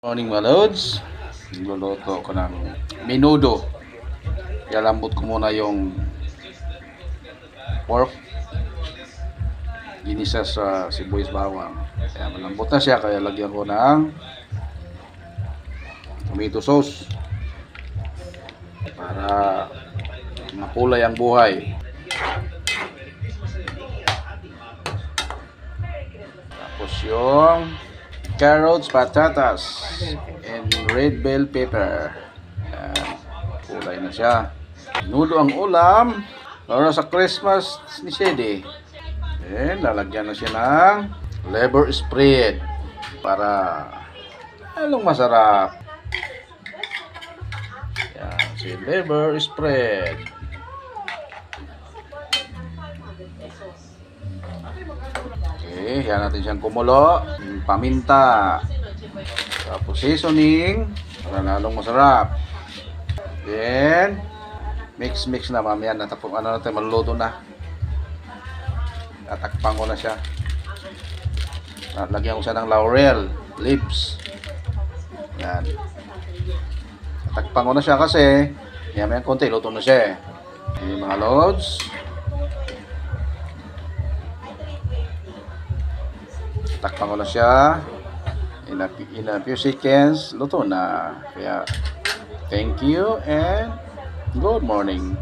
Morning mga lods. Nagluluto ko ng menudo. Ilalambot ko muna yung pork. Ginisa sa sibuyas bawang. Kaya malambot na siya, kaya lagyan ko ng tomato sauce para makulay ang buhay. Tapos yung carrots, patatas, and red bell pepper. Yan. Kulay na siya. Menudo ang ulam para sa Christmas ni Shady. And lalagyan na siya ng liver spread para lalong masarap. Yan, si liver spread. Okay, yan natin siyang kumulo. Paminta. Tapos seasoning para lalong masarap. Then mix na mamaya na tapos natin maluluto na. Tatakpan ko na siya. Lagyan ko siya ng laurel leaves. Yan. Tatakpan ko na siya kasi may konti luto na siya. Okay, mga lods. Takpan ko na siya. In a few seconds, luto na. Kaya, thank you and good morning.